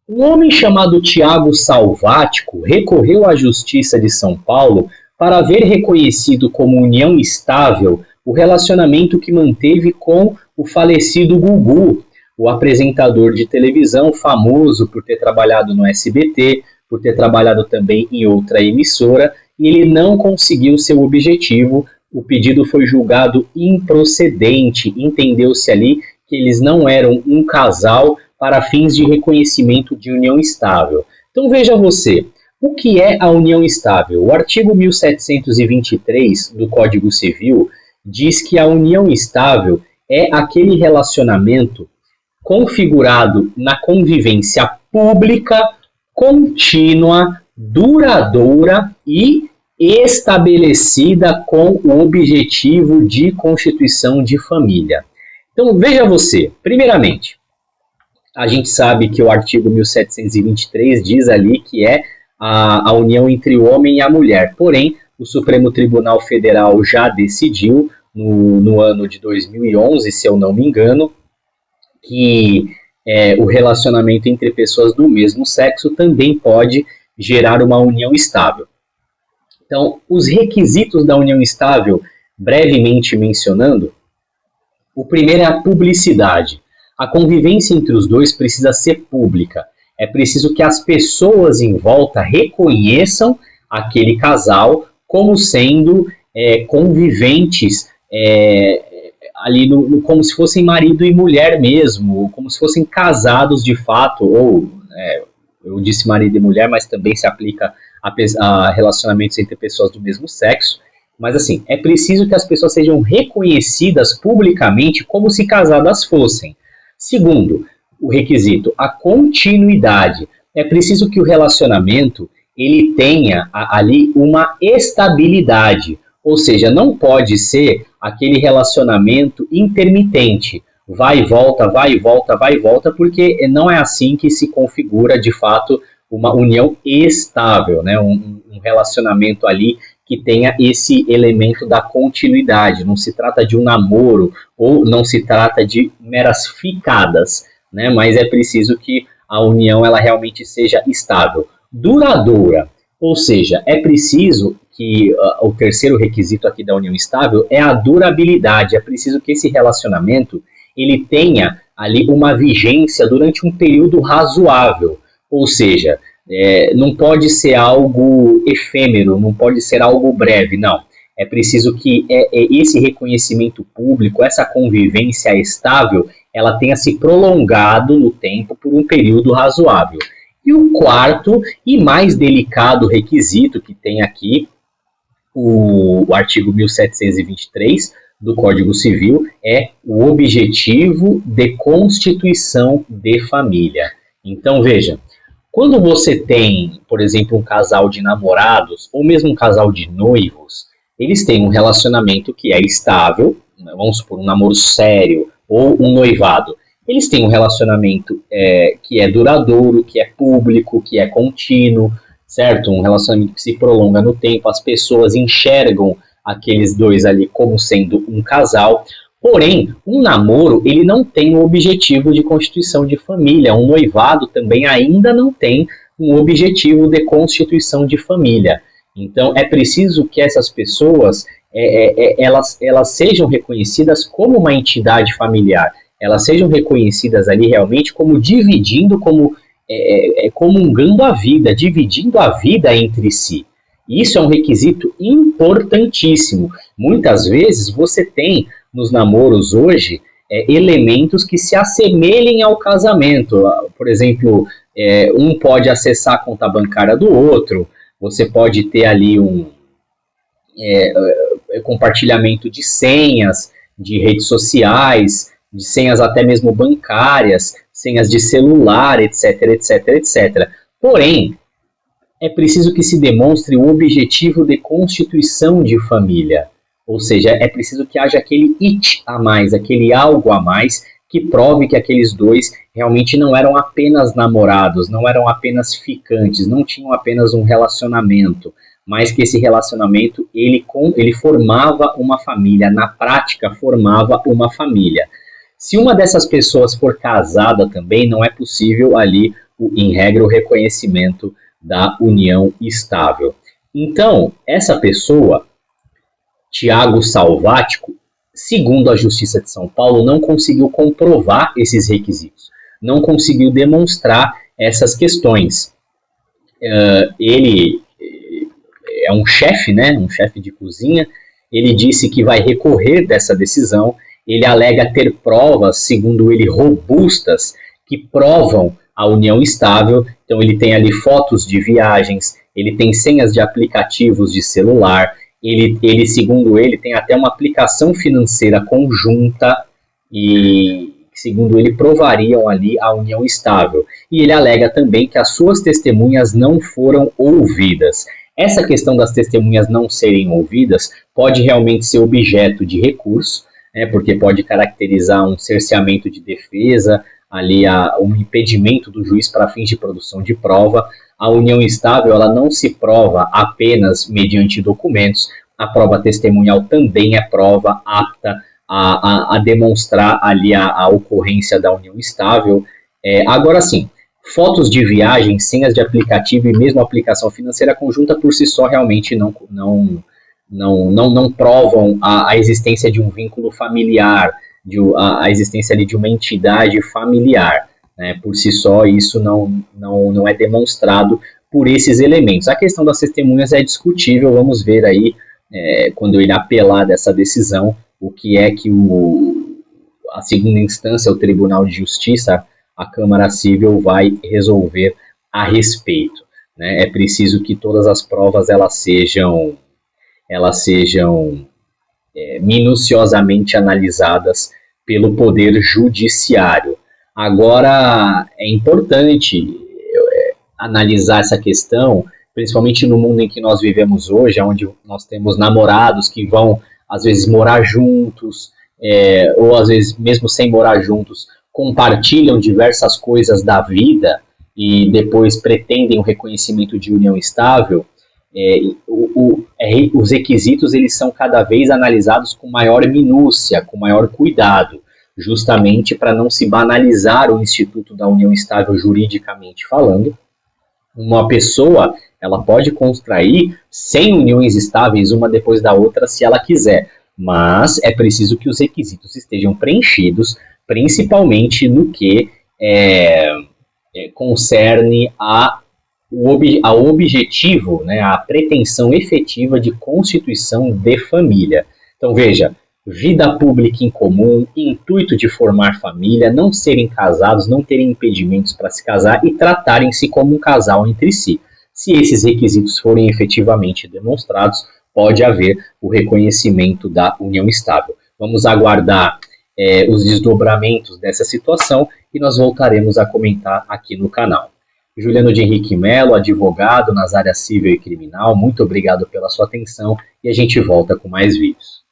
Um homem chamado Tiago Salvático recorreu à Justiça de São Paulo para ver reconhecido como união estável o relacionamento que manteve com o falecido Gugu, o apresentador de televisão famoso por ter trabalhado no SBT, por ter trabalhado também em outra emissora, e ele não conseguiu seu objetivo. O pedido foi julgado improcedente, entendeu-se ali que eles não eram um casal para fins de reconhecimento de união estável. Então veja você, o que é a união estável? O artigo 1723 do Código Civil diz que a união estável é aquele relacionamento configurado na convivência pública, contínua, duradoura e estabelecida com o objetivo de constituição de família. Então veja você, primeiramente, a gente sabe que o artigo 1723 diz ali que é a união entre o homem e a mulher. Porém, o Supremo Tribunal Federal já decidiu, no ano de 2011, se eu não me engano, que o relacionamento entre pessoas do mesmo sexo também pode gerar uma união estável. Então, os requisitos da união estável, brevemente mencionando, o primeiro é a publicidade. A convivência entre os dois precisa ser pública. É preciso que as pessoas em volta reconheçam aquele casal como sendo conviventes ali como se fossem marido e mulher mesmo, como se fossem casados de fato, ou eu disse marido e mulher, mas também se aplica a relacionamentos entre pessoas do mesmo sexo. Mas assim, é preciso que as pessoas sejam reconhecidas publicamente como se casadas fossem. Segundo, o requisito, a continuidade. É preciso que o relacionamento ele tenha ali uma estabilidade, ou seja, não pode ser aquele relacionamento intermitente, vai e volta, vai e volta, vai e volta, porque não é assim que se configura de fato uma união estável, né? Um relacionamento ali que tenha esse elemento da continuidade. Não se trata de um namoro ou não se trata de meras ficadas, né? Mas é preciso que a união ela realmente seja estável. Duradoura, ou seja, é preciso que o terceiro requisito aqui da união estável é a durabilidade. É preciso que esse relacionamento ele tenha ali uma vigência durante um período razoável, ou seja, não pode ser algo efêmero, não pode ser algo breve, não. É preciso que esse reconhecimento público, essa convivência estável, ela tenha se prolongado no tempo por um período razoável. E o quarto e mais delicado requisito que tem aqui o artigo 1723 do Código Civil é o objetivo de constituição de família. Então, veja, quando você tem, por exemplo, um casal de namorados ou mesmo um casal de noivos, eles têm um relacionamento que é estável, vamos supor, um namoro sério ou um noivado. Eles têm um relacionamento que é duradouro, que é público, que é contínuo, certo? Um relacionamento que se prolonga no tempo, as pessoas enxergam aqueles dois ali como sendo um casal. Porém, um namoro, ele não tem o objetivo de constituição de família. Um noivado também ainda não tem um objetivo de constituição de família. Então, é preciso que essas pessoas, elas sejam reconhecidas como uma entidade familiar. Elas sejam reconhecidas ali realmente como dividindo, como comungando a vida, dividindo a vida entre si. Isso é um requisito importantíssimo. Muitas vezes você tem nos namoros hoje elementos que se assemelhem ao casamento. Por exemplo, um pode acessar a conta bancária do outro, você pode ter ali um compartilhamento de senhas, de redes sociais, de senhas até mesmo bancárias, senhas de celular, etc, etc, etc. Porém, é preciso que se demonstre o objetivo de constituição de família. Ou seja, é preciso que haja aquele it a mais, aquele algo a mais, que prove que aqueles dois realmente não eram apenas namorados, não eram apenas ficantes, não tinham apenas um relacionamento, mas que esse relacionamento ele formava uma família, na prática formava uma família. Se uma dessas pessoas for casada também, não é possível ali em regra, o reconhecimento da união estável. Então, essa pessoa, Tiago Salvático, segundo a Justiça de São Paulo, não conseguiu comprovar esses requisitos, não conseguiu demonstrar essas questões. Ele é um chefe, né, um chefe de cozinha. Ele disse que vai recorrer dessa decisão. Ele alega ter provas, segundo ele, robustas, que provam a união estável. Então ele tem ali fotos de viagens, ele tem senhas de aplicativos de celular, ele, segundo ele, tem até uma aplicação financeira conjunta e, segundo ele, provariam ali a união estável. E ele alega também que as suas testemunhas não foram ouvidas. Essa questão das testemunhas não serem ouvidas pode realmente ser objeto de recurso, né, porque pode caracterizar um cerceamento de defesa, ali um impedimento do juiz para fins de produção de prova. A união estável ela não se prova apenas mediante documentos, a prova testemunhal também é prova apta a demonstrar ali a ocorrência da união estável. Agora sim, fotos de viagem, senhas de aplicativo e mesmo aplicação financeira conjunta por si só realmente não provam a existência de um vínculo familiar, a existência ali de uma entidade familiar. Né? Por si só, isso não é demonstrado por esses elementos. A questão das testemunhas é discutível, vamos ver aí, quando ele apelar dessa decisão, o que é que a segunda instância, o Tribunal de Justiça, a Câmara Civil, vai resolver a respeito. Né? É preciso que todas as provas elas sejam minuciosamente analisadas pelo Poder Judiciário. Agora, é importante analisar essa questão, principalmente no mundo em que nós vivemos hoje, onde nós temos namorados que vão, às vezes, morar juntos, ou às vezes, mesmo sem morar juntos, compartilham diversas coisas da vida e depois pretendem o reconhecimento de união estável. Os requisitos eles são cada vez analisados com maior minúcia, com maior cuidado, justamente para não se banalizar o instituto da união estável juridicamente falando. Uma pessoa ela pode contrair 100 uniões estáveis uma depois da outra se ela quiser, mas é preciso que os requisitos estejam preenchidos, principalmente no que concerne ao objetivo, né, a pretensão efetiva de constituição de família. Então veja, vida pública em comum, intuito de formar família, não serem casados, não terem impedimentos para se casar e tratarem-se como um casal entre si. Se esses requisitos forem efetivamente demonstrados, pode haver o reconhecimento da união estável. Vamos aguardar os desdobramentos dessa situação e nós voltaremos a comentar aqui no canal. Juliano de Henrique Melo, advogado nas áreas civil e criminal, muito obrigado pela sua atenção e a gente volta com mais vídeos.